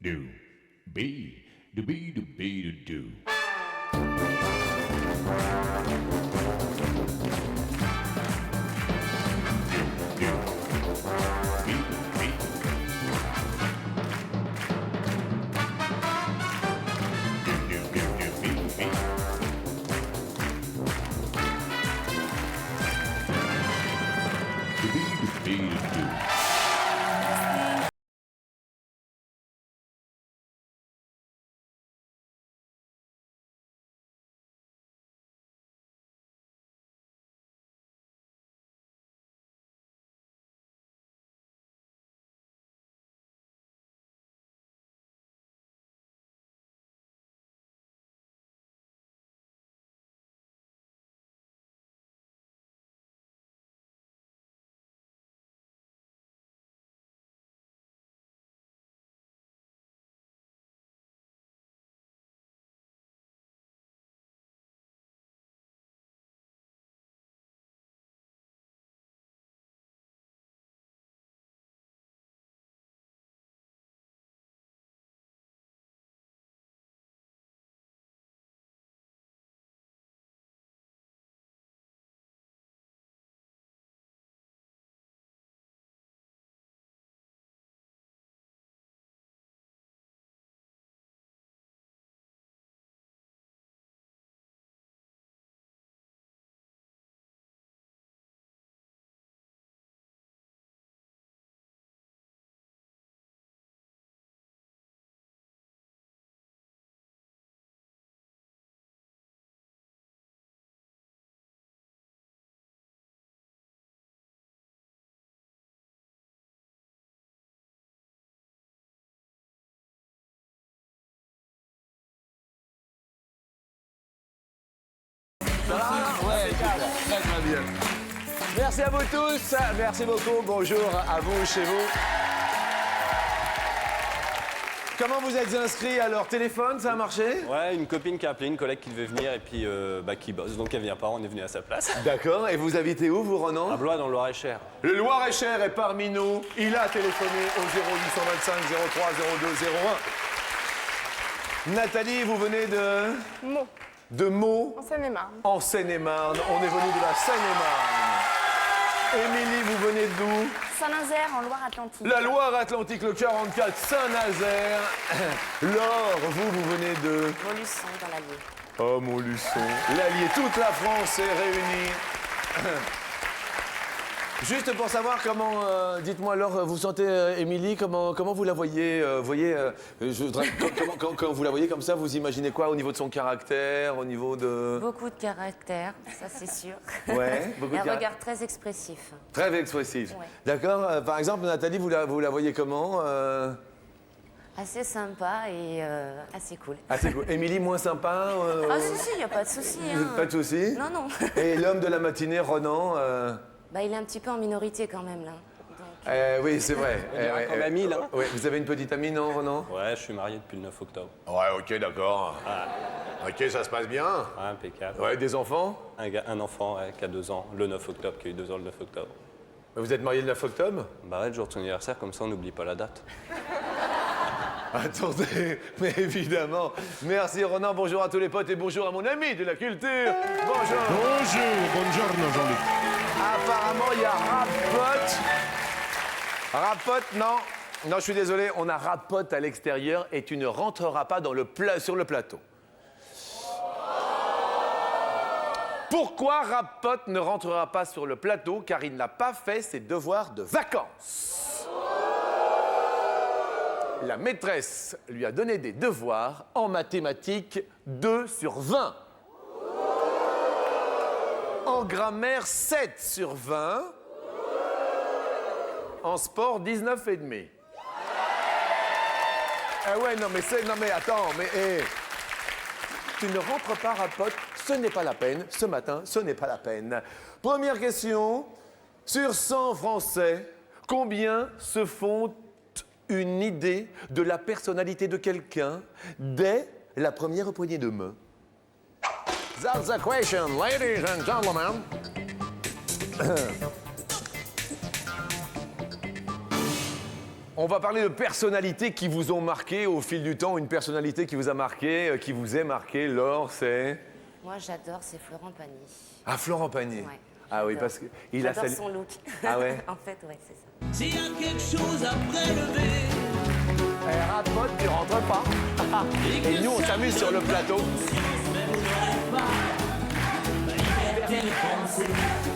do, be, do, be, do, be, do, do. Ouais, très très bien. Merci à vous tous, merci beaucoup, bonjour à vous chez vous. Comment vous êtes inscrits à leur téléphone, ça a marché? Ouais, une copine qui a appelé, une collègue qui devait venir et puis qui bosse, donc elle vient pas, on est venu à sa place. D'accord, et vous habitez où vous, Ronan? À Blois, dans le Loir-et-Cher. Le Loir-et-Cher est parmi nous, il a téléphoné au 0825 03 02 01. Nathalie, vous venez de? Meaux, De Meaux, en Seine-et-Marne. en Seine-et-Marne. On est venu de la Seine-et-Marne. Émilie, vous venez d'où? Saint-Nazaire, en Loire-Atlantique. La Loire-Atlantique, le 44, Saint-Nazaire. Laure, vous venez de? Montluçon, dans l'Allier. Oh, Montluçon. L'Allier, toute la France est réunie. Juste pour savoir comment, dites-moi Laure, vous sentez Émilie, comment vous la voyez je voudrais, quand vous la voyez comme ça, vous imaginez quoi au niveau de son caractère, au niveau de... Beaucoup de caractère, ça c'est sûr. Ouais, beaucoup Et de un caractère. regard très expressif. Très expressif. Ouais. D'accord. Par exemple, Nathalie, vous la voyez comment Assez sympa et assez cool. Assez cool. Émilie, moins sympa Ah si, il n'y a pas de souci. Hein. Pas de souci. Non, non. Et l'homme de la matinée, Ronan Bah, il est un petit peu en minorité quand même, là. Donc, oui, c'est vrai. dirait qu'on l'a mis, là. Ouais, vous avez une petite amie, non, Ronan? Ouais, je suis marié depuis le 9 octobre. Ouais, ok, d'accord. Ok, ça se passe bien. Ouais, impeccable. Ouais, des enfants? Un enfant ouais, qui a 2 ans, le 9 octobre, qui a eu 2 ans le 9 octobre. Vous êtes marié le 9 octobre? Bah ouais, le jour de son anniversaire, comme ça on n'oublie pas la date. Attendez, mais évidemment. Merci Ronan, bonjour à tous les potes et bonjour à mon ami de la culture. Bonjour. Bonjour, buongiorno Jean-Luc. Apparemment, il y a Rapote. Rapote, non. Non, je suis désolé, on a Rapote à l'extérieur et tu ne rentreras pas sur le plateau. Pourquoi Rapote ne rentrera pas sur le plateau? Car il n'a pas fait ses devoirs de vacances. La maîtresse lui a donné des devoirs en mathématiques 2 sur 20. En grammaire 7 sur 20. En sport 19,5. Ah ouais, non mais attends, tu ne rentres pas, Rapote, ce n'est pas la peine. Ce matin, ce n'est pas la peine. Première question. Sur 100 Français, combien se font une idée de la personnalité de quelqu'un dès la première poignée de main? That's the question, ladies and gentlemen. On va parler de personnalités qui vous ont marqué au fil du temps. Une personnalité qui vous a marqué, qui vous est marquée, Laure, c'est... Moi, j'adore, c'est Florent Pagny. Ah, Florent Pagny. Ouais, Ah oui, j'adore. parce qu'il a J'adore sa... son look. Ah ouais. En fait, ouais, c'est ça. S'il y a quelque chose à prélever, Rapote, tu rentres pas. Et nous, on s'amuse sur le plateau.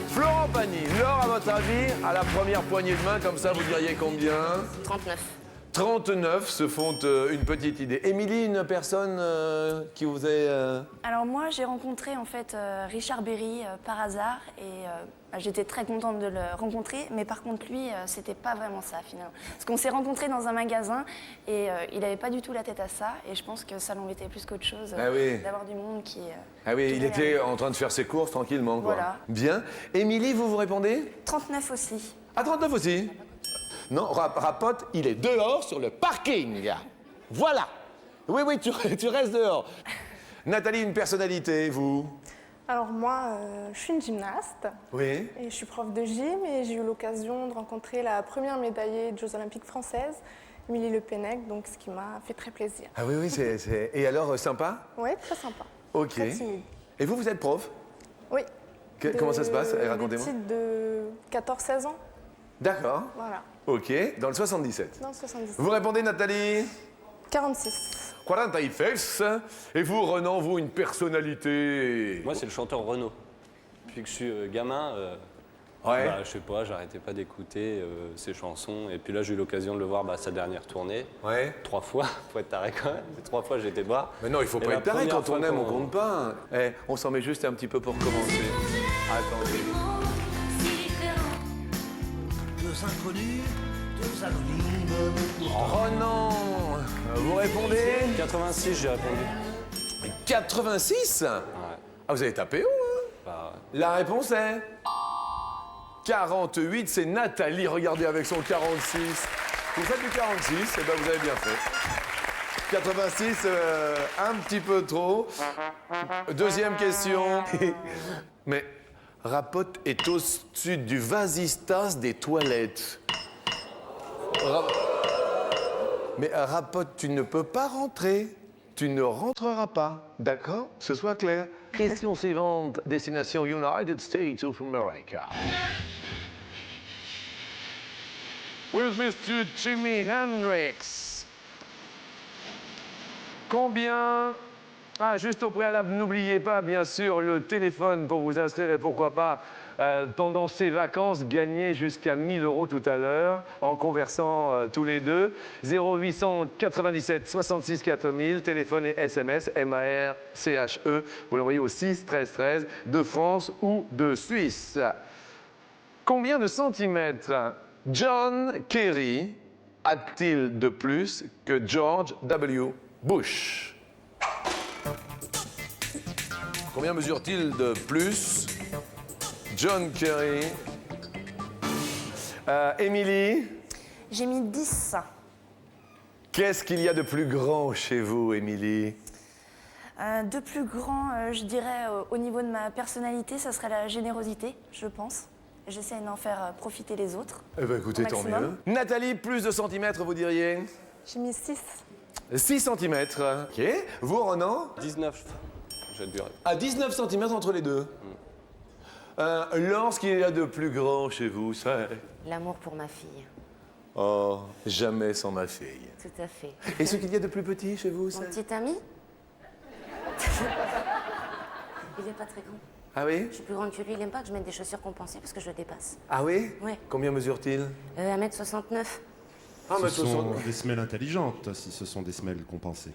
Florent Pagny, Laure, à votre avis, à la première poignée de main, comme ça, vous diriez combien? 39. 39 se font une petite idée. Émilie, une personne qui vous est... Alors moi, j'ai rencontré en fait Richard Berry par hasard et j'étais très contente de le rencontrer. Mais par contre, lui, c'était pas vraiment ça finalement. Parce qu'on s'est rencontrés dans un magasin et il n'avait pas du tout la tête à ça. Et je pense que ça l'embêtait plus qu'autre chose Ah oui. d'avoir du monde qui... Ah oui, qui il venait était avec. en train de faire ses courses tranquillement, quoi. Voilà. Bien. Émilie, vous répondez? 39 aussi. À 39 aussi? Non, Rapote, il est dehors sur le parking. Voilà. Oui, oui, tu restes dehors. Nathalie, une personnalité, vous? Alors moi, je suis une gymnaste Oui. et je suis prof de gym et j'ai eu l'occasion de rencontrer la première médaillée des Jeux Olympiques françaises, Émilie Le Pennec, donc ce qui m'a fait très plaisir. Ah oui, oui, c'est... Et alors, sympa? Oui, très sympa. Ok. Très timide. Et vous êtes prof? Oui. Comment ça se passe? Des Racontez-moi. petites de 14-16 ans, D'accord. voilà, Ok. Dans le 77. dans le 70. Vous répondez, Nathalie? 46. 46. Et vous, Renan, vous, une personnalité? Moi, c'est le chanteur Renaud. Depuis que je suis gamin, Ouais. bah, je sais pas, j'arrêtais pas d'écouter ses chansons. Et puis là, j'ai eu l'occasion de le voir sa dernière tournée. Ouais. 3 fois, faut être taré quand même. 3 fois, j'ai été voir. Mais non, il faut Et pas la être taré. première Quand on fois aime, on qu'on- compte pas. Eh, on s'en met juste un petit peu pour commencer. Attendez. deux inconnus, deux anonymes. Renan, vous répondez? 86, j'ai répondu. 86? Ouais. Ah, vous avez tapé haut, hein? Bah, La réponse est 48, c'est Nathalie, regardez avec son 46. Vous faites du 46, et ben vous avez bien fait. 86, un petit peu trop. Deuxième question. Mais Rapote est au-dessus du vasistas des toilettes. Mais Rapote, tu ne peux pas rentrer. Tu ne rentreras pas. D'accord? Ce soit clair. Question suivante. Destination United States of America. With Mr. Jimi Hendrix. Combien... Ah, juste au préalable, n'oubliez pas, bien sûr, le téléphone pour vous inscrire et pourquoi pas, pendant ces vacances, gagner jusqu'à 1 000 € tout à l'heure en conversant tous les deux. 0897 66 4000, téléphone et SMS, M-A-R-C-H-E. Vous l'envoyez au 6 13 13 de France ou de Suisse. Combien de centimètres John Kerry a-t-il de plus que George W. Bush? Combien mesure-t-il de plus John Kerry? Émilie, J'ai mis 10. qu'est-ce qu'il y a de plus grand chez vous, Émilie? De plus grand, je dirais, au niveau de ma personnalité, ça serait la générosité, je pense. J'essaie d'en faire profiter les autres. Eh bien, écoutez, Au tant maximum. mieux. Nathalie, plus de centimètres, vous diriez? J'ai mis 6. 6 centimètres. OK. Vous, Renan? 19, j'ai dû. À 19 centimètres entre les deux. Lorsqu'il y a de plus grand chez vous, ça... L'amour pour ma fille. Oh, jamais sans ma fille. Tout à fait. Et ce qu'il y a de plus petit chez vous, Mon ça... petit ami Il n'est pas très grand. Ah oui? Je suis plus grande que lui. Il n'aime pas que je mette des chaussures compensées parce que je le dépasse. Ah oui? Ouais. Combien mesure-t-il? 1m69. Ah, mais Ce sont des semelles intelligentes, si ce sont des semelles compensées.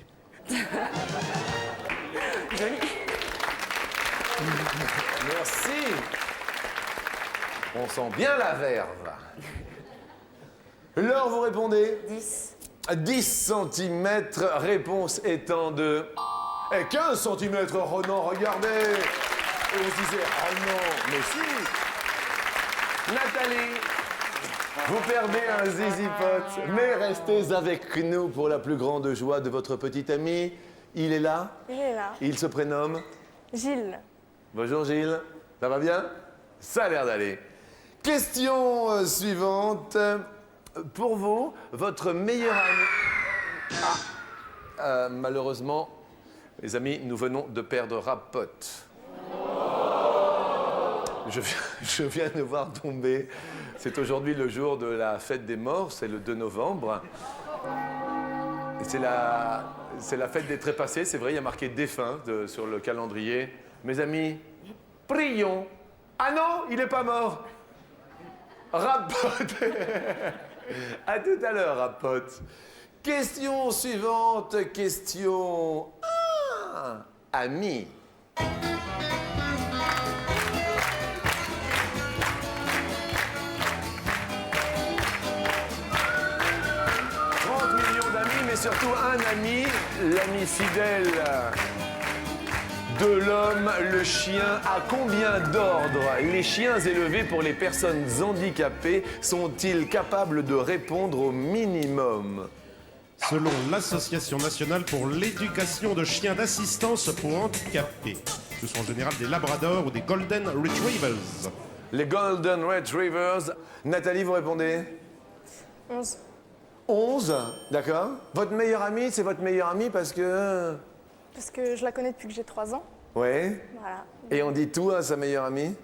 Merci. On sent bien la verve. Laure, vous répondez? 10. 10 cm, réponse étant de... Et 15 cm, Renan, regardez. Et on se disait, ah non, mais si. Nathalie, vous perdez un zizi pot, mais restez avec nous pour la plus grande joie de votre petit ami. Il est là, Il est là. il se prénomme... Gilles. Bonjour Gilles, ça va bien? Ça a l'air d'aller. Question suivante. pour vous, votre meilleur ami... malheureusement, les amis, nous venons de perdre Rapote. Je viens de voir tomber. C'est aujourd'hui le jour de la fête des morts, c'est le 2 novembre. C'est la fête des trépassés, c'est vrai, il y a marqué défunt sur le calendrier. Mes amis, prions. Ah non, il n'est pas mort. Rapote. À tout à l'heure, Rapote. Question suivante, question 1. Ami. 30 millions d'amis, mais surtout un ami, l'ami fidèle de l'homme, le chien. À combien d'ordres les chiens élevés pour les personnes handicapées sont-ils capables de répondre au minimum? Selon l'Association nationale pour l'éducation de chiens d'assistance pour handicapés. Ce sont en général des labradors ou des golden retrievers. Les golden retrievers. Nathalie, vous répondez? 11. 11, d'accord. Votre meilleure amie, c'est votre meilleure amie parce que... Parce que je la connais depuis que j'ai 3 ans. Ouais. Voilà. Et on dit tout à sa meilleure amie?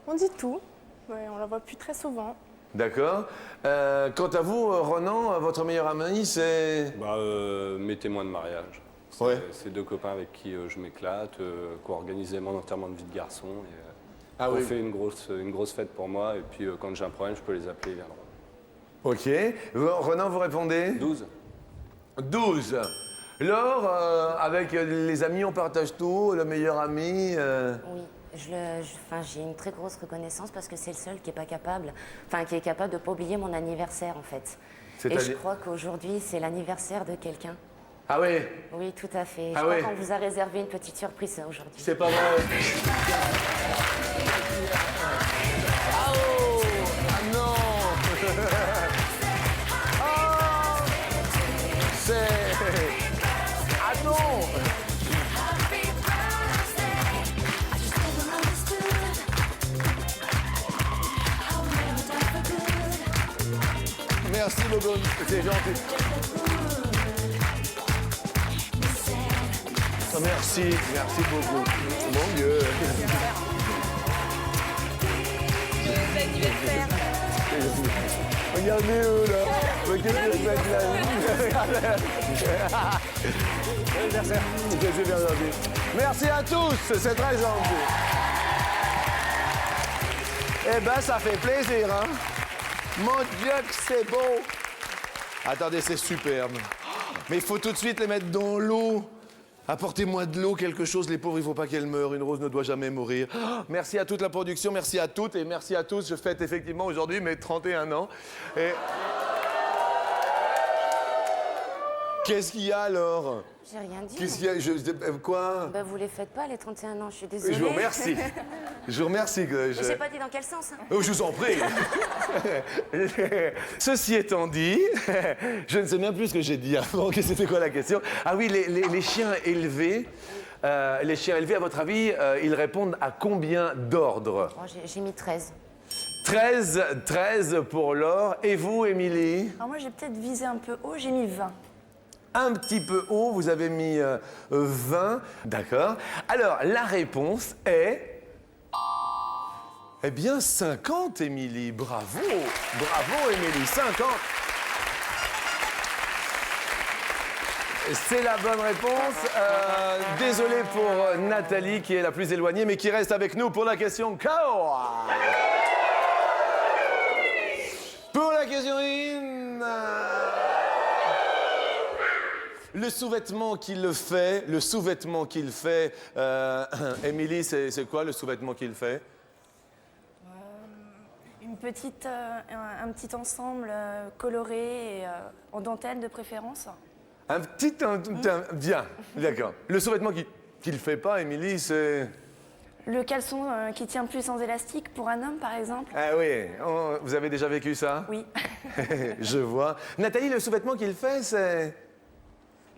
On dit tout. Ouais, on la voit plus très souvent. D'accord. Quant à vous, Ronan, votre meilleur ami, c'est... Mes témoins de mariage. Ouais. C'est 2 copains avec qui je m'éclate, qui ont organisé mon enterrement de vie de garçon. Et, Ah on oui. fait une grosse fête pour moi. Et puis quand j'ai un problème, je peux les appeler, ils viendront. Ok. Ronan, vous répondez? 12. 12. Laure, avec les amis, on partage tout, le meilleur ami... Oui, j'ai une très grosse reconnaissance parce que c'est le seul qui est pas capable, qui est capable de pas oublier mon anniversaire en fait. Et je crois qu'aujourd'hui c'est l'anniversaire de quelqu'un. Ah oui? Oui, tout à fait. Ah Je crois oui. qu'on vous a réservé une petite surprise aujourd'hui. C'est pas vrai. Ah oh! Ah non! Ah! C'est... Ah non! Merci Logan, c'est gentil. Merci, merci beaucoup. Mon Dieu. Regardez-eux là. Mais qu'est-ce que c'est que la vie? C'est bien gentil. Merci à tous, c'est très gentil. Eh ben, ça fait plaisir, hein? Mon Dieu, que c'est beau! Attendez, c'est superbe. Mais il faut tout de suite les mettre dans l'eau. Apportez-moi de l'eau, quelque chose. Les pauvres, il ne faut pas qu'elles meurent. Une rose ne doit jamais mourir. Merci à toute la production, merci à toutes et merci à tous. Je fête effectivement aujourd'hui mes 31 ans. Et... Qu'est-ce qu'il y a alors? J'ai rien dit. Qu'est-ce qu'il y a? Quoi? Bah, vous les faites pas les 31 ans, je suis désolée. Je vous remercie. Je vous remercie. Mais j'ai pas dit dans quel sens. Hein. Oh, je vous en prie. Ceci étant dit, je ne sais même plus ce que j'ai dit avant, que c'était quoi la question. Ah oui, les chiens élevés. Les chiens élevés, à votre avis, ils répondent à combien d'ordres? Oh, j'ai mis 13. 13 pour Laure. Et vous, Émilie? Alors moi j'ai peut-être visé un peu haut, j'ai mis 20. Un petit peu haut, vous avez mis 20. D'accord. Alors, la réponse est... Eh bien, 50, Émilie. Bravo. Bravo, Émilie. 50. C'est la bonne réponse. Désolé pour Nathalie, qui est la plus éloignée, mais qui reste avec nous pour la question KO. Pour la question in... Le sous-vêtement qu'il fait, Émilie, c'est quoi le sous-vêtement qu'il fait? Un petit ensemble coloré et en dentelle de préférence. Bien, d'accord. Le sous-vêtement qu'il ne fait pas, Émilie, c'est... Le caleçon qui tient plus sans élastique pour un homme, par exemple. Ah oui, vous avez déjà vécu ça? Oui. Je vois. Nathalie, le sous-vêtement qu'il fait, c'est...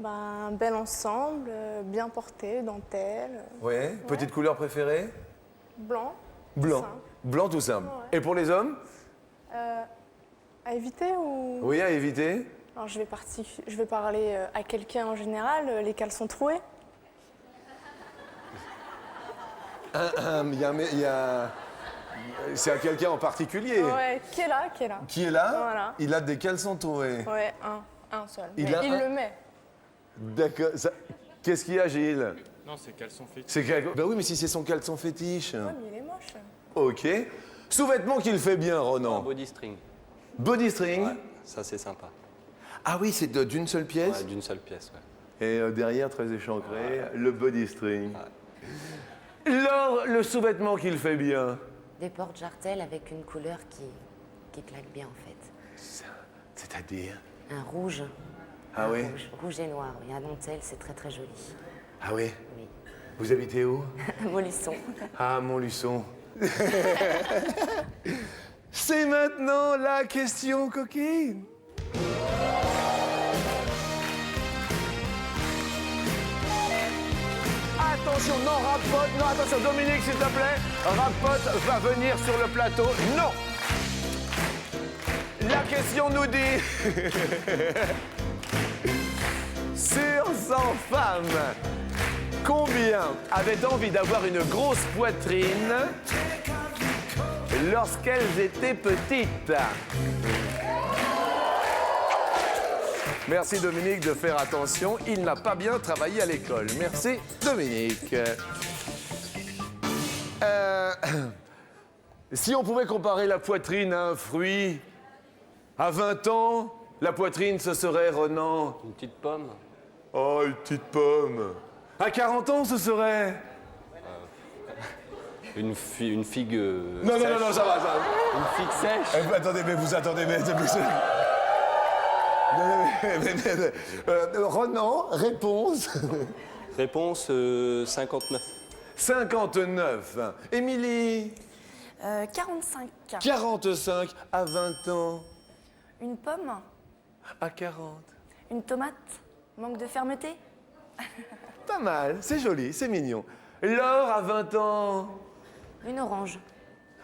Un bel ensemble, bien porté, dentelle. Ouais. Petite couleur préférée? Blanc. Blanc. Simple. Blanc tout simple. Ouais. Et pour les hommes? À éviter ou... Oui, à éviter. Alors, je vais parler à quelqu'un en général, les caleçons troués. C'est à quelqu'un en particulier. Ouais, qui est là. Qui est là? Voilà. Il a des caleçons troués. Ouais, un seul. Il Mais a il un- le met. D'accord. Qu'est-ce qu'il y a, Gilles? Non, c'est caleçon fétiche. Ben oui, mais si c'est son caleçon fétiche. Ouais, mais il est moche. Ok. Sous-vêtement qu'il fait bien, Un Ronan. body string. Body string. Ouais, ça c'est sympa. Ah oui, c'est d'une seule pièce. Ouais, d'une seule pièce, ouais. Et derrière, très échancré, le body string. Laure, le sous-vêtement qu'il fait bien. Des porte-jartelles avec une couleur qui claque bien en fait. C'est-à-dire? Un rouge. Ah Un oui? rouge et noir, oui. Un dentelle, c'est très très joli. Ah oui? Oui. Vous habitez où? Molisson. Ah, Montluçon. C'est maintenant la question coquine. Attention, non, Rapote, non, attention, Dominique, s'il te plaît. Rapote va venir sur le plateau. Non! La question nous dit... Sur 100 femmes, combien avaient envie d'avoir une grosse poitrine lorsqu'elles étaient petites? Merci Dominique de faire attention. Il n'a pas bien travaillé à l'école. Merci Dominique. Si on pouvait comparer la poitrine à un fruit, à 20 ans, la poitrine ce serait, Ronan? Une petite pomme. Oh, une petite pomme. À 40 ans, ce serait? Une figue Non, sèche. non, ça va. Une figue sèche. Attendez, mais vous attendez, mais... Ronan, réponse. Réponse 59. 59. Émilie, 45. 45 à 20 ans. Une pomme. À 40. Une tomate. Manque de fermeté. Pas mal, c'est joli, c'est mignon. Laure, à 20 ans. Une orange.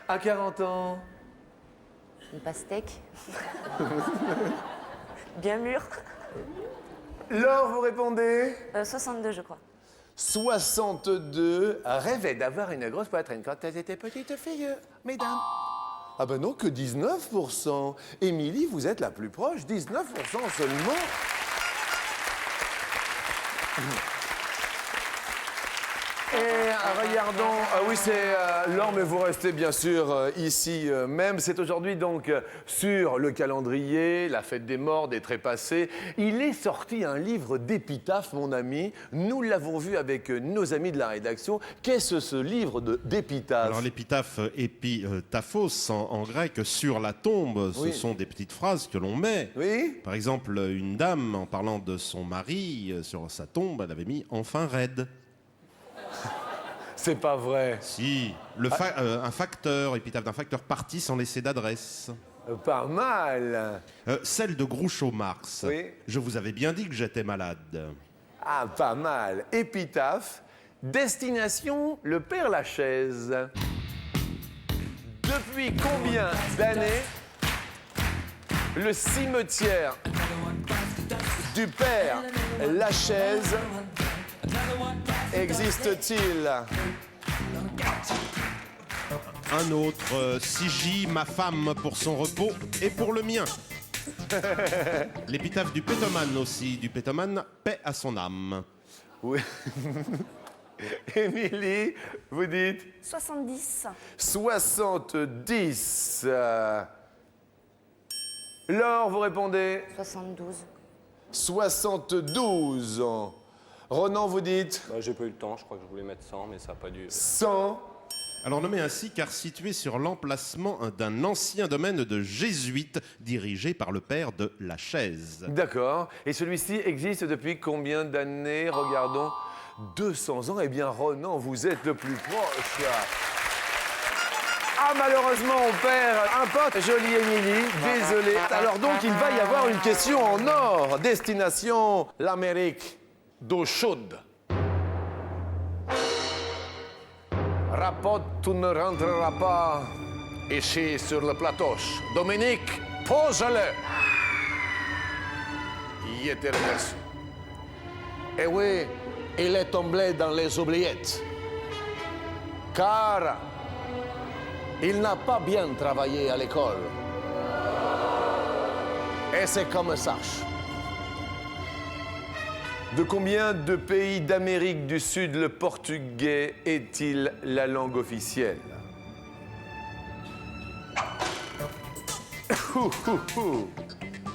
À 40 ans. Une pastèque. Bien mûre. Laure, vous répondez? 62, je crois. 62 rêvaient d'avoir une grosse poitrine quand elles étaient petites filles, mesdames. Ah ben non, que 19%. Émilie, vous êtes la plus proche, 19% seulement. Et regardons, oui c'est Laure, mais vous restez bien sûr ici même. C'est aujourd'hui donc sur le calendrier, la fête des morts, des trépassés. Il est sorti un livre d'épitaphes, mon ami. Nous l'avons vu avec nos amis de la rédaction. Qu'est-ce ce livre d'épitaphes? Alors l'épitaphe épitaphos en grec, sur la tombe, ce Oui. sont des petites phrases que l'on met. Oui? Par exemple, une dame, en parlant de son mari, sur sa tombe, elle avait mis « enfin raide ». C'est pas vrai. Si, un facteur, épitaphe d'un facteur parti sans laisser d'adresse. Pas mal. Celle de Groucho Marx. Oui. Je vous avais bien dit que j'étais malade. Ah, pas mal. Épitaphe. Destination, le Père Lachaise. Depuis combien d'années le cimetière du Père Lachaise existe-t-il? Un autre, Sigi, ma femme pour son repos et pour le mien. L'épitaphe du pétomane aussi, du pétomane, paix à son âme. Oui. Émilie, vous dites 70. 70. Laure, vous répondez 72. 72 ans. Ronan, vous dites Bah, j'ai pas eu le temps, je crois que je voulais mettre 100, mais ça n'a pas dû. 100. Alors nommé ainsi car situé sur l'emplacement d'un ancien domaine de jésuites dirigé par le père de Lachaise. D'accord. Et celui-ci existe depuis combien d'années? Regardons. 200 ans. Eh bien, Ronan, vous êtes le plus proche. Ah, malheureusement, on perd un pote. Jolie Émilie, désolé. Alors donc, il va y avoir une question en or. Destination, l'Amérique d'eau chaude. Rapote, tu ne rentreras pas ici sur le plateau. Dominique, Pose-le. Y était le merci. Eh oui, il est tombé dans les oubliettes. Car il n'a pas bien travaillé à l'école. Et c'est comme ça. De combien de pays d'Amérique du Sud le portugais est-il la langue officielle?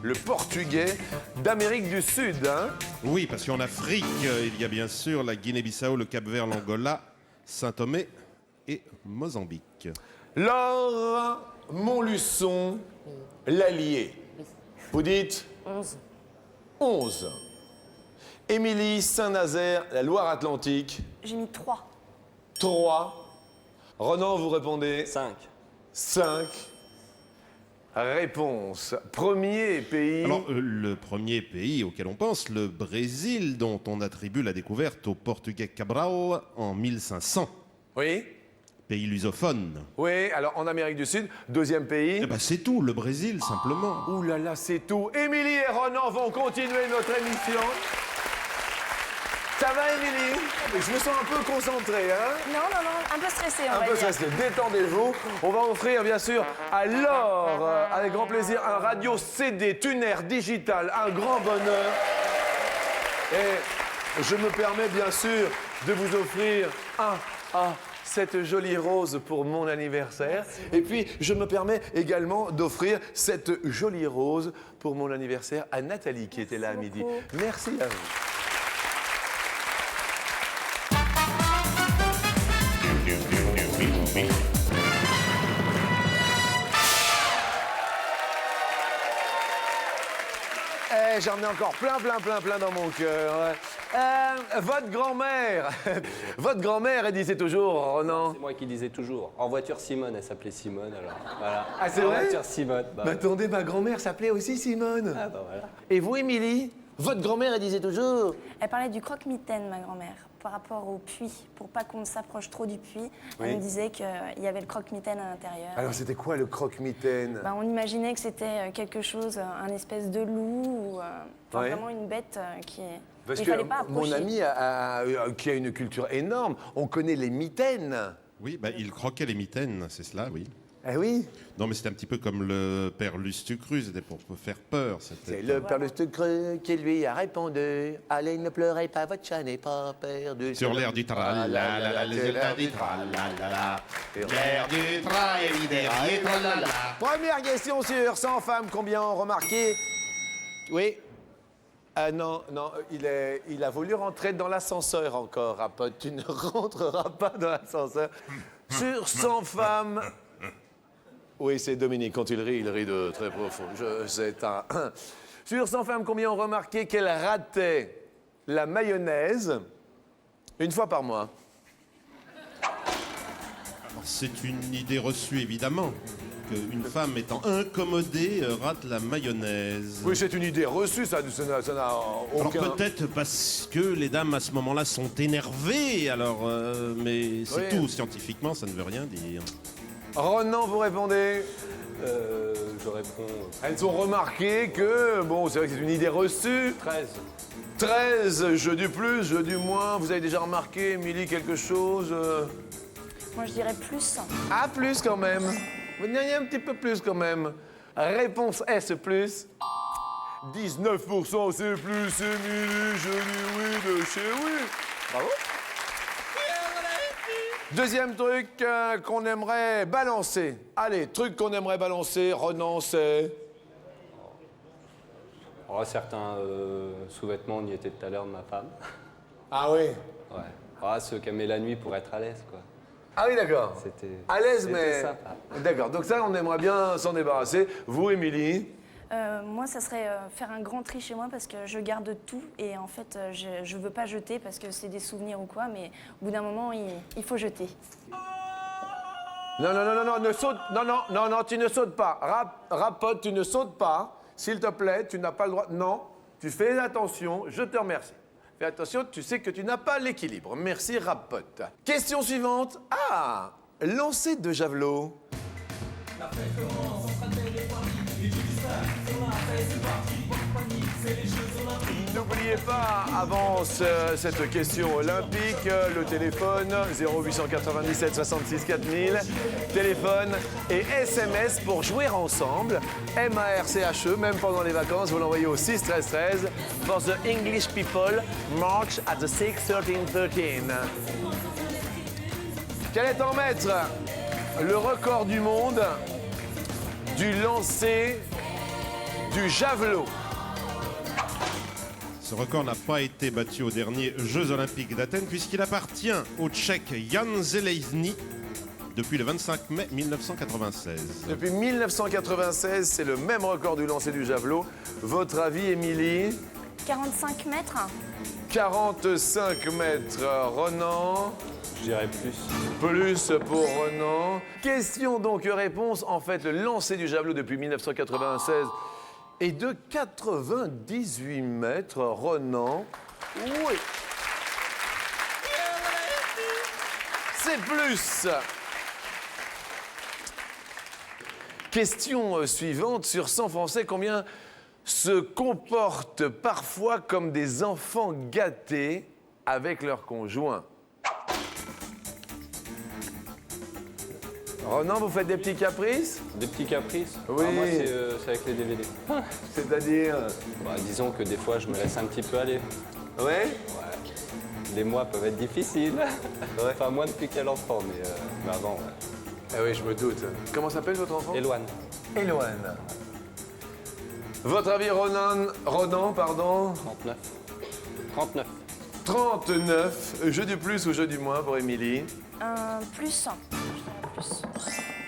Le portugais d'Amérique du Sud, hein? Oui, parce qu'en Afrique, il y a bien sûr la Guinée-Bissau, le Cap-Vert, l'Angola, Saint-Thomé et Mozambique. Laure Montluçon, l'Allier. Vous dites 11. 11. Émilie Saint-Nazaire, la Loire-Atlantique, J'ai mis 3. 3. Ronan, vous répondez 5. 5. Réponse. Premier pays. Alors, le premier pays auquel on pense, le Brésil, dont on attribue la découverte au Portugais Cabral en 1500. Oui. Pays lusophone. Oui, alors en Amérique du Sud, deuxième pays. Eh ben, c'est tout, le Brésil, simplement. Ouh là là, c'est tout. Émilie et Ronan vont continuer notre émission. Ça va, Émilie? Je me sens un peu concentré, hein? Non, un peu stressé, on Un va peu dire. stressé. Détendez-vous. On va offrir, bien sûr, à Laure, avec grand plaisir, un radio CD tuner digital. Un grand bonheur. Et je me permets, bien sûr, de vous offrir cette jolie rose pour mon anniversaire. Et puis, je me permets également d'offrir cette jolie rose pour mon anniversaire à Nathalie, qui était là à midi. Merci à vous. J'en ai encore plein dans mon cœur. Ouais. Votre grand-mère, elle disait toujours, Ronan. C'est moi qui disais toujours. En voiture, Simone, elle s'appelait Simone, alors voilà. Ah, c'est en vrai? voiture, Simone. Bah, Mais attendez, ma grand-mère s'appelait aussi Simone. ah, bah voilà. Et vous, Émilie? Votre grand-mère, elle disait toujours. Elle parlait du croque-mitaine, ma grand-mère, par rapport au puits, pour pas qu'on s'approche trop du puits. Oui. Elle me disait qu'il y avait le croque-mitaine à l'intérieur. Alors, c'était quoi le croque-mitaine? On imaginait que c'était quelque chose, un espèce de loup, ou Ouais. vraiment une bête qui est... Parce il que fallait pas mon approcher. ami qui a une culture énorme, on connaît les mitaines. Oui, bah, il croquait les mitaines, c'est cela, oui. Ah oui? Non, mais c'était un petit peu comme le père Lustucru, c'était pour faire peur. C'est le père Lustucru qui lui a répondu. Allez, ne pleurez pas, votre chat n'est pas perdu. Sur l'air du tralala, les l'air du tralala. L'air du tra, et tralala. Première question sur 100 femmes, combien ont remarqué? Oui. Ah non, il a voulu rentrer dans l'ascenseur encore, Rapote. Tu ne rentreras pas dans l'ascenseur. Sur 100 femmes... Oui, c'est Dominique. Quand il rit de très profond. C'est un... Sur 100 femmes, combien ont remarqué qu'elle ratait la mayonnaise une fois par mois? C'est une idée reçue, évidemment, qu'une femme étant incommodée rate la mayonnaise. Oui, c'est une idée reçue, ça n'a Alors aucun... peut-être parce que les dames à ce moment-là sont énervées, alors, mais c'est Oui. tout, scientifiquement ça ne veut rien dire. Ronan, vous répondez? Je réponds Elles ont remarqué que, bon, c'est vrai que c'est une idée reçue. 13. 13, jeu du plus, jeu du moins. Vous avez déjà remarqué, Émilie, quelque chose? Moi, je dirais plus. Ah, plus quand même. Vous n'ayez un petit peu plus quand même. Réponse S, plus. 19%, c'est plus, Émilie. Je dis oui de chez oui. Bravo. Deuxième truc qu'on aimerait balancer. Allez, truc qu'on aimerait balancer, Ronan, c'est... Alors, certains sous-vêtements, on y était tout à l'heure de ma femme. Ah oui. Ouais. Ah, ceux qui aimaient la nuit pour être à l'aise, quoi. Ah oui, d'accord. C'était... À l'aise, c'était mais... sympa. D'accord, donc ça, on aimerait bien s'en débarrasser. Vous, Émilie? Moi, ça serait faire un grand tri chez moi parce que je garde tout et en fait, je veux pas jeter parce que c'est des souvenirs ou quoi, mais au bout d'un moment, il faut jeter. Non, ne saute... Non, tu ne sautes pas. Rapote, tu ne sautes pas. S'il te plaît, tu n'as pas le droit... Non, tu fais attention, je te remercie. Fais attention, tu sais que tu n'as pas l'équilibre. Merci, Rapote. Question suivante. Lancer de javelot. N'oubliez pas, avant cette question olympique, le téléphone 0897 66 4000, téléphone et SMS pour jouer ensemble. MARCHE, même pendant les vacances, vous l'envoyez au 6 13 13. For the English people, march at the 6 13 13. Quel est en mètres le record du monde du lancer du javelot? Ce record n'a pas été battu aux derniers Jeux Olympiques d'Athènes puisqu'il appartient au Tchèque Jan Železný depuis le 25 mai 1996. Depuis 1996, c'est le même record du lancer du javelot. Votre avis, Émilie? 45 mètres. 45 mètres, Ronan. Je dirais plus. Plus pour Ronan. Question donc réponse. En fait, le lancer du javelot depuis 1996 est de 98 mètres, Ronan. Oui. C'est plus. Question suivante. Sur 100 Français, combien se comportent parfois comme des enfants gâtés avec leur conjoint? Ronan, vous faites des petits caprices? Des petits caprices? Oui. Ah, moi, c'est avec les DVD. C'est-à-dire? Bah, disons que des fois, je me laisse un petit peu aller. Ouais? Les mois peuvent être difficiles. Enfin, moi depuis quel enfant, mais avant, ouais. Ah oui, je me doute. Comment s'appelle votre enfant? Éloigne. Éloigne. Votre avis, Ronan, pardon? 39. 39. 39. Jeu du plus ou jeu du moins pour Émilie? Plus. Je dirais plus.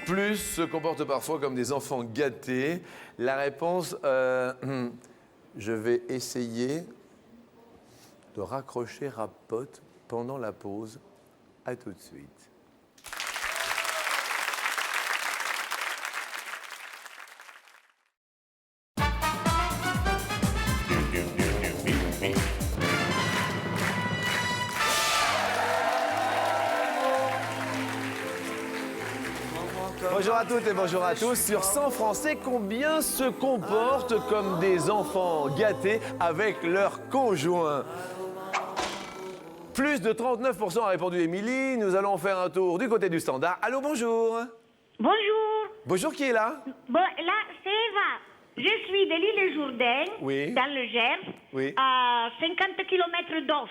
Plus se comportent parfois comme des enfants gâtés. La réponse, je vais essayer de raccrocher à pote pendant la pause. À tout de suite. Bonjour à toutes et bonjour à tous. Sur 100 Français, combien se comportent comme des enfants gâtés avec leur conjoint? Plus de 39% a répondu Émilie. Nous allons faire un tour du côté du standard. Allô, bonjour. Bonjour. Bonjour, qui est là? Bon, là, c'est Eva. Je suis de l'île Jourdain, Oui. dans le Gers, Oui. à 50 km d'Auch.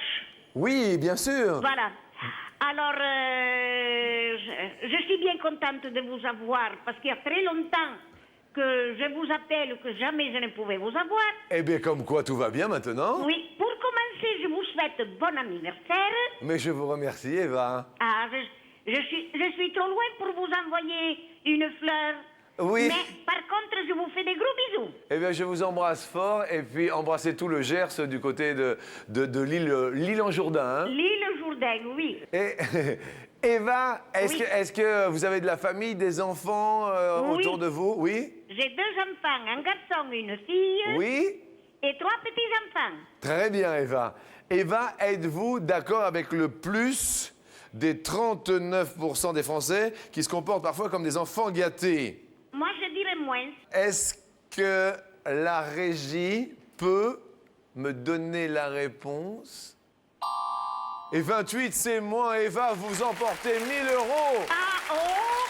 Oui, bien sûr. Voilà. Alors, je suis bien contente de vous avoir, parce qu'il y a très longtemps que je vous appelle, que jamais je ne pouvais vous avoir. Eh bien, comme quoi, tout va bien maintenant? Oui, pour commencer, je vous souhaite bon anniversaire. Mais je vous remercie, Eva. Ah, je suis trop loin pour vous envoyer une fleur. Oui. Mais par contre, je vous fais des gros bisous. Eh bien, je vous embrasse fort et puis embrassez tout le Gers du côté de l'île en Jourdain. Hein? L'île Jourdain, oui. Et Eva, est-ce Oui. que vous avez de la famille, des enfants Oui. autour de vous? Oui. J'ai 2 enfants, un garçon, une fille. Oui. Et 3 petits-enfants. Très bien, Eva. Eva, êtes-vous d'accord avec le plus des 39% des Français qui se comportent parfois comme des enfants gâtés? Moi, je dirais moins. Est-ce que la régie peut me donner la réponse? Et 28, c'est moi, Eva, vous emportez 1 000 €. Ah, oh,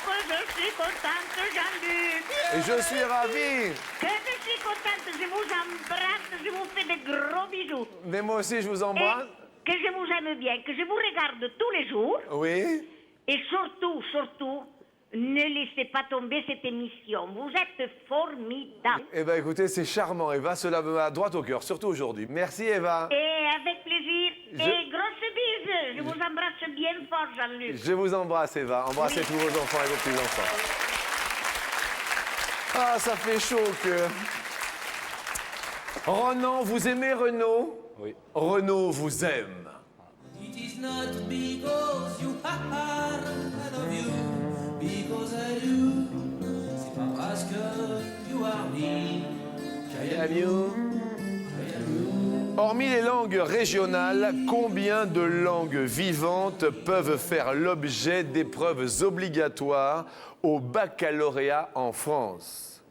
que je suis contente, Jean-Luc. Et je suis ravi. Que je suis contente, je vous embrasse, je vous fais des gros bisous. Mais moi aussi, je vous embrasse. Et que je vous aime bien, que je vous regarde tous les jours. Oui. Et surtout, ne laissez pas tomber cette émission. Vous êtes formidable. Eh bien, écoutez, c'est charmant, Eva. Cela me va droit au cœur, surtout aujourd'hui. Merci, Eva. Et avec plaisir. Et grosse bise. Je vous embrasse bien fort, Jean-Luc. Je vous embrasse, Eva. Embrassez Oui. tous vos enfants et vos petits-enfants. Ah, ça fait chaud au cœur. Ronan, vous aimez Renaud? Oui. Renaud vous aime. It is not because you are, I love you, because I do. C'est pas parce que you are me. Hormis les langues régionales, combien de langues vivantes peuvent faire l'objet d'épreuves obligatoires au baccalauréat en France?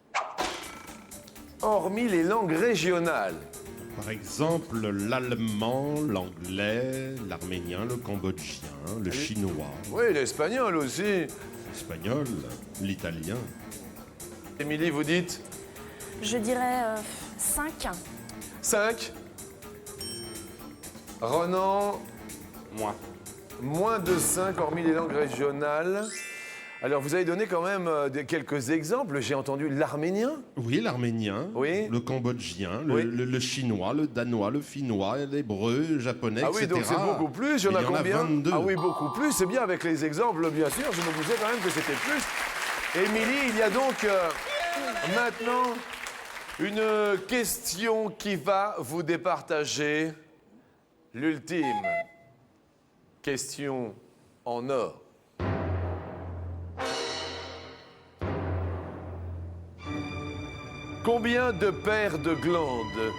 Hormis les langues régionales, Par exemple, l'allemand, l'anglais, l'arménien, le cambodgien, le chinois, Oui, l'espagnol aussi. l'espagnol, l'italien. Émilie, vous dites Je dirais 5. 5. Ronan, Moins. moins de 5, hormis les langues régionales. Alors, vous avez donné quand même quelques exemples. J'ai entendu l'arménien. Oui, l'arménien, Oui. le cambodgien, Oui. le chinois, le danois, le finnois, l'hébreu, le japonais, Ah etc. oui, donc c'est beaucoup plus. Il y en a combien 22. Ah oui, beaucoup plus. C'est bien avec les exemples, bien sûr. Je me disais quand même que c'était plus. Émilie, il y a donc maintenant une question qui va vous départager. L'ultime question en or. Combien de paires de glandes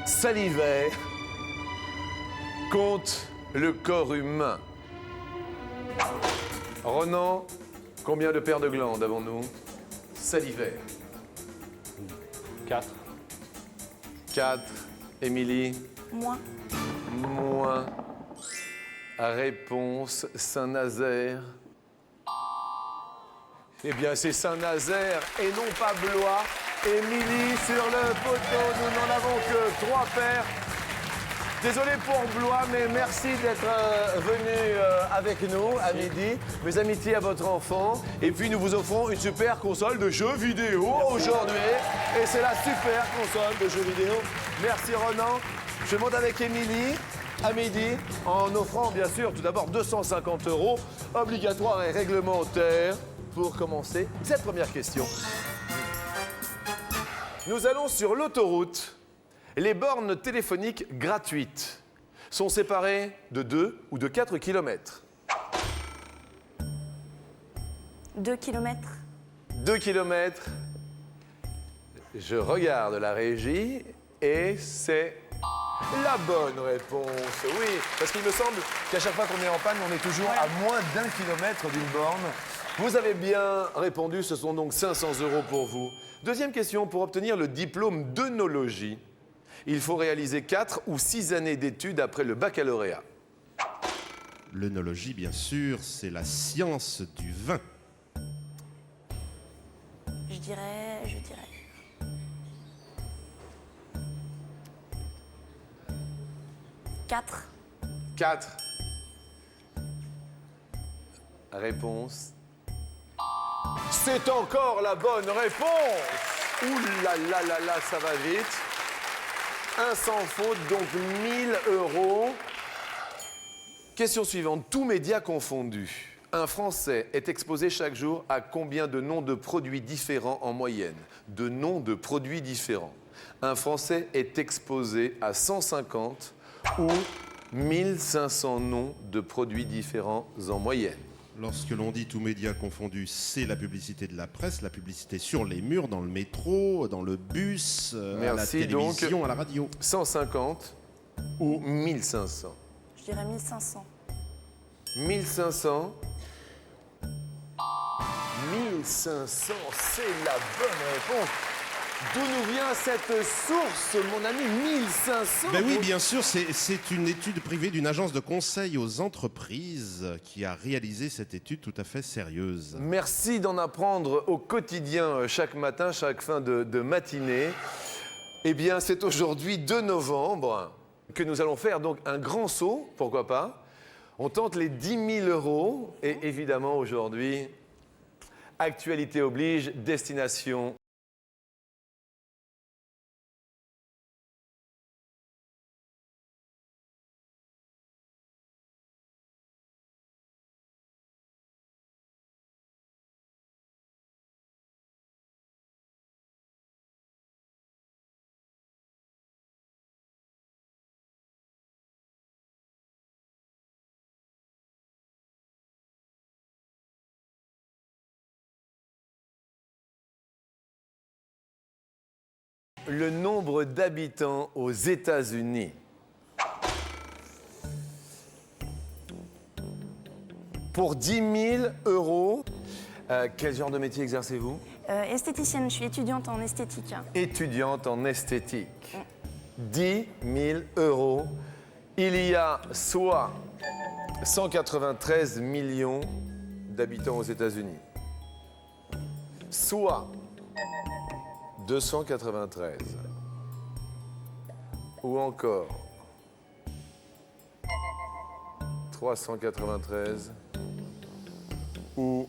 salivaires compte le corps humain? Ronan, combien de paires de glandes avons-nous salivaires? 4. 4. Émilie? Moins. Moins. Réponse Saint-Nazaire. Eh bien, c'est Saint-Nazaire et non pas Blois. Émilie sur le poteau, nous n'en avons que 3 paires. Désolé pour Blois, mais merci d'être venu avec nous à midi. Mes amitiés à votre enfant. Et puis nous vous offrons une super console de jeux vidéo aujourd'hui. Et c'est la super console de jeux vidéo. Merci Ronan. Je monte avec Émilie à midi en offrant bien sûr tout d'abord 250 € obligatoires et réglementaires pour commencer cette première question. Nous allons sur l'autoroute. Les bornes téléphoniques gratuites sont séparées de 2 ou de 4 kilomètres. 2 kilomètres. 2 kilomètres. Je regarde la régie et c'est la bonne réponse. Oui, parce qu'il me semble qu'à chaque fois qu'on est en panne, on est toujours à moins d'1 kilomètre d'une borne. Vous avez bien répondu, ce sont donc 500 € pour vous. Deuxième question, pour obtenir le diplôme d'œnologie, il faut réaliser 4 ou 6 années d'études après le baccalauréat. L'œnologie, bien sûr, c'est la science du vin. Je dirais 4. 4. Réponse. C'est encore la bonne réponse. Ouh là là là là, ça va vite. Un sans faute, donc 1000 €. Question suivante. Tous médias confondus, un Français est exposé chaque jour à combien de noms de produits différents en moyenne? De noms de produits différents. Un Français est exposé à 150 ou 1500 noms de produits différents en moyenne. Lorsque l'on dit tous médias confondus, c'est la publicité de la presse, la publicité sur les murs, dans le métro, dans le bus, à la Merci, télévision, donc. à la radio. 150 ou 1500? Je dirais 1500. 1500. 1500, c'est la bonne réponse. D'où nous vient cette source, mon ami? 1500. Ben oui, bien sûr, c'est une étude privée d'une agence de conseil aux entreprises qui a réalisé cette étude tout à fait sérieuse. Merci d'en apprendre au quotidien, chaque matin, chaque fin de matinée. Eh bien, c'est aujourd'hui 2 novembre que nous allons faire donc un grand saut, pourquoi pas. On tente les 10 000 € et évidemment aujourd'hui, actualité oblige, destination. Le nombre d'habitants aux États-Unis. Pour 10 000 €, quel genre de métier exercez-vous? Esthéticienne, je suis étudiante en esthétique. Étudiante en esthétique. 10 000 euros. Il y a soit 193 millions d'habitants aux États-Unis, soit 293, ou encore 393, ou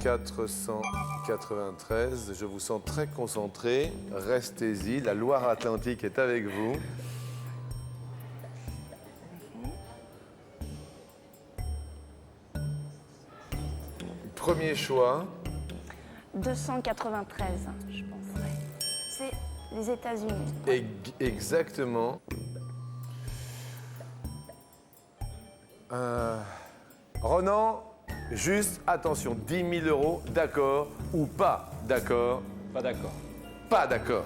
493. Je vous sens très concentré. Restez-y, la Loire-Atlantique est avec vous. Premier choix. 293, je pense. Ouais. C'est les États-Unis. Exactement. Ronan, juste attention, 10 000 euros, d'accord ou pas d'accord? Pas d'accord. Pas d'accord.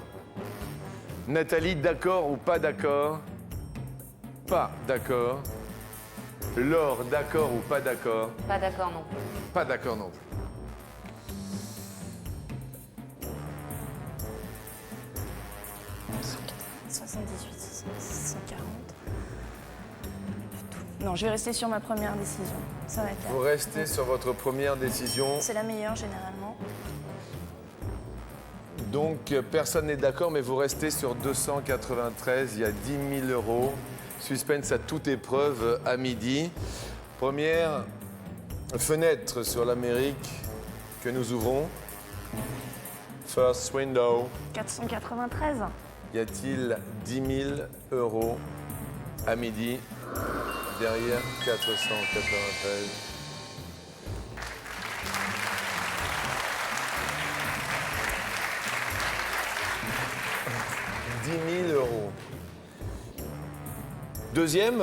Nathalie, d'accord ou pas d'accord? Pas d'accord. Laure, d'accord ou pas d'accord? Pas d'accord non plus. Pas d'accord non plus. « 78, 140. Non, je vais rester sur ma première décision. Ça va être Vous là. restez sur votre première décision. C'est la meilleure généralement. Donc, personne n'est d'accord, mais vous restez sur 293. Il y a 10 000 euros. Suspense à toute épreuve à midi. Première fenêtre sur l'Amérique que nous ouvrons. First window. 493. Y a-t-il 10 000 euros à midi derrière 493? « 10 000 euros. Deuxième,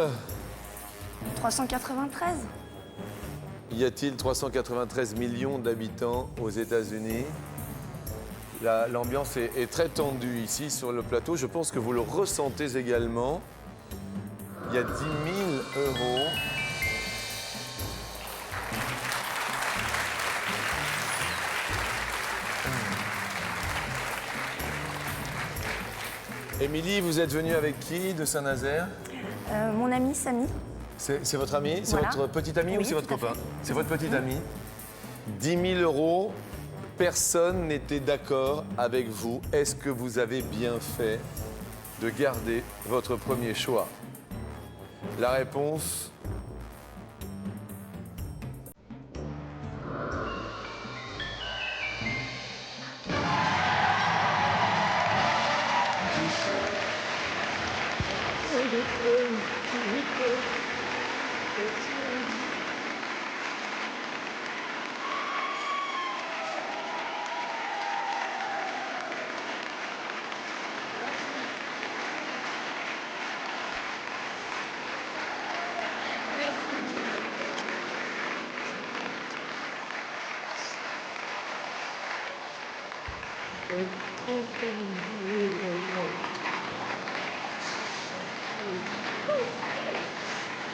393. y a-t-il 393 millions d'habitants aux États-Unis? L'ambiance est très tendue ici sur le plateau. Je pense que vous le ressentez également. Il y a 10 000 euros. Émilie, vous êtes venue avec qui de Saint-Nazaire? Mon ami Samy. C'est votre ami? C'est Voilà. votre petit ami ou Oui, c'est votre tout à copain? fait. C'est votre petit ami. 10 000 euros. Personne n'était d'accord avec vous. Est-ce que vous avez bien fait de garder votre premier choix? La réponse...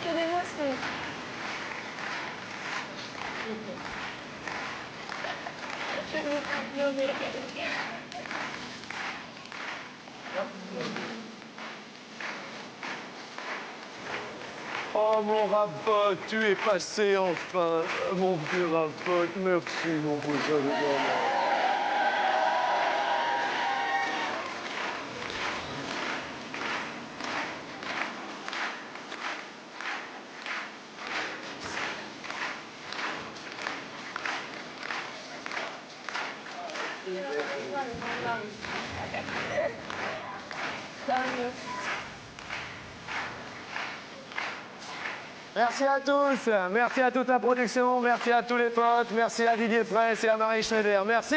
Que d'émotion. Oh mon Rapote, tu es passé enfin, mon vieux Rapote, merci mon beau. Merci à tous, merci à toute la production, merci à tous les potes, merci à Didier Press et à Marie Schneider, merci.